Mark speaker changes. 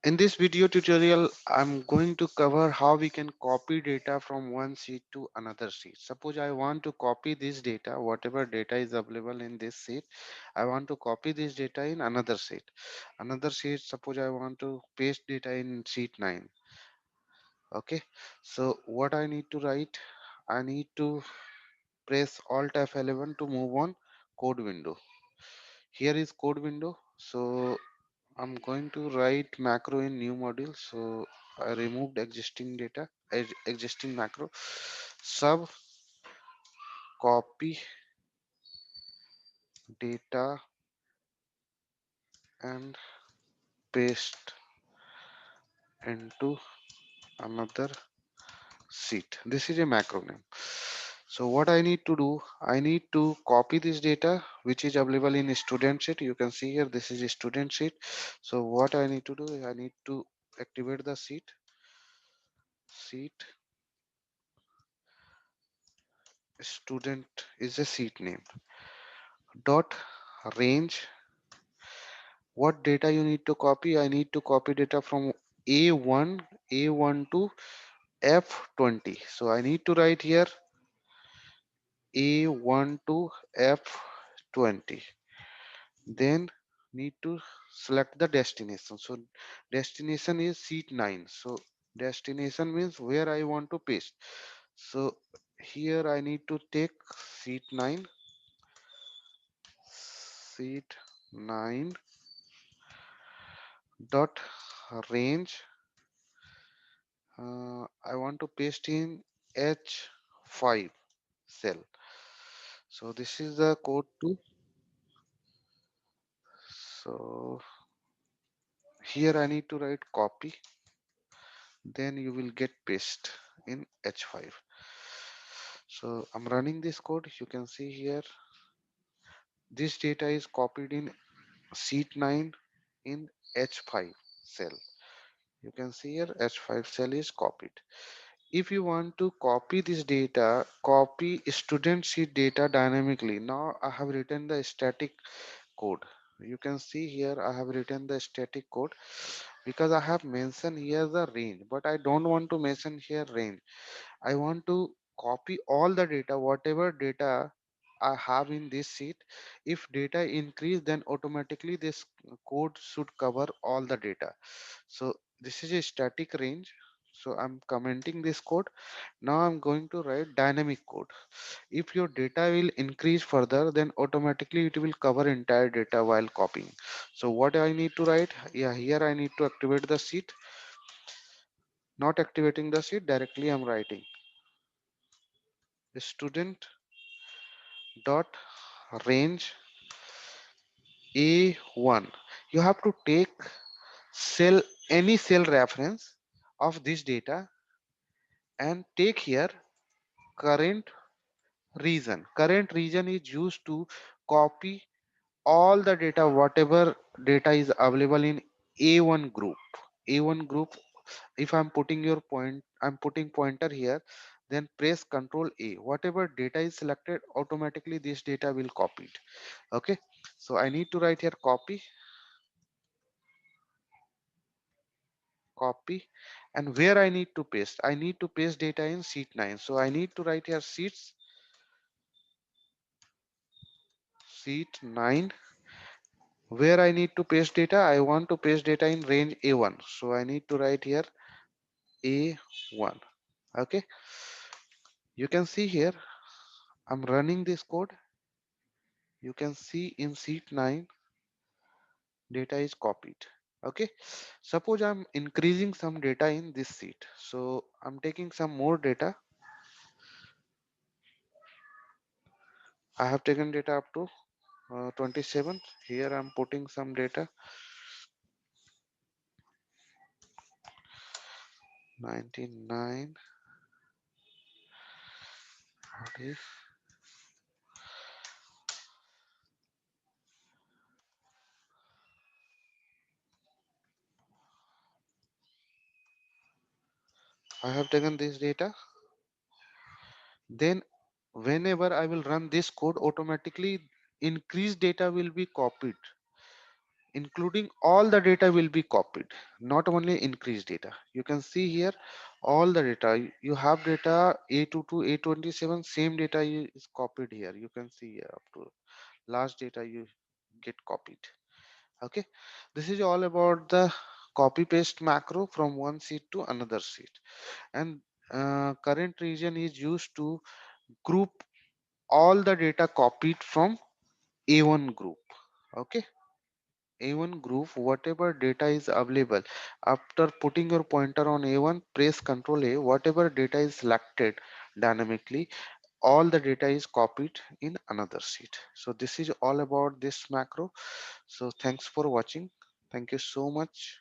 Speaker 1: In this video tutorial, I'm going to cover how we can copy data from one sheet to another sheet. Suppose I want to copy this data, whatever data is available in this sheet, I want to copy this data in another sheet. Another sheet, suppose I want to paste data in sheet 9. Okay, so what I need to write, I need to press Alt F11 to move on code window. Here is code window. So I'm going to write macro in new module. So I removed existing data, existing macro. Sub copy data and paste into another sheet. This is a macro name. So what I need to do, I need to copy this data which is available in student sheet. You can see here this is a student sheet. So what I need to do is I need to activate the sheet student is a sheet name dot range. What data you need to copy? I need to copy data from a1 to f20. So I need to write here a1 to f20. Then need to select the destination. So destination is sheet 9. So destination means where I want to paste. So here I need to take sheet 9, sheet 9 dot range. I want to paste in H5 cell. So this is the code to. So here I need to write copy. Then you will get paste in H5. So I'm running this code. You can see here this data is copied in sheet 9 in H5 cell. You can see here H5 cell is copied. If you want to copy this data, copy student sheet data dynamically. Now I have written the static code. You can see here I have written the static code because I have mentioned here the range, but I don't want to mention here range. I want to copy all the data, whatever data I have in this sheet. If data increase, then automatically this code should cover all the data. So this is a static range. So I'm commenting this code. Now I'm going to write dynamic code. If your data will increase further, then automatically it will cover entire data while copying. So what I need to write? Yeah, here I need to activate the sheet. Not activating the sheet, directly I'm writing student dot range A1. You have to take cell, any cell reference of this data and take here current region. Current region is used to copy all the data, whatever data is available in A1 group. A1 group, if I'm putting your point, I'm putting pointer here, then press Control A. Whatever data is selected, automatically this data will copy it. Okay, so I need to write here copy, and where I need to paste, I need to paste data in sheet 9. So I need to write here sheet 9. Where I need to paste data, I want to paste data in range A1. So I need to write here A1. Okay, you can see here I'm running this code. You can see in sheet 9 data is copied. Okay, suppose I'm increasing some data in this sheet. So I'm taking some more data. I have taken data up to 27. Here I'm putting some data 99. What is I have taken this data. Then whenever I will run this code, automatically increased data will be copied including all the data will be copied, not only increased data. You can see here all the data. You have data A22, A27, same data is copied here. You can see here up to last data you get copied. Okay, this is all about the copy paste macro from one sheet to another sheet. And current region is used to group all the data copied from A1 group. Okay, A1 group, whatever data is available, after putting your pointer on A1, press Ctrl A, whatever data is selected dynamically, all the data is copied in another sheet. So this is all about this macro. So thanks for watching. Thank you so much.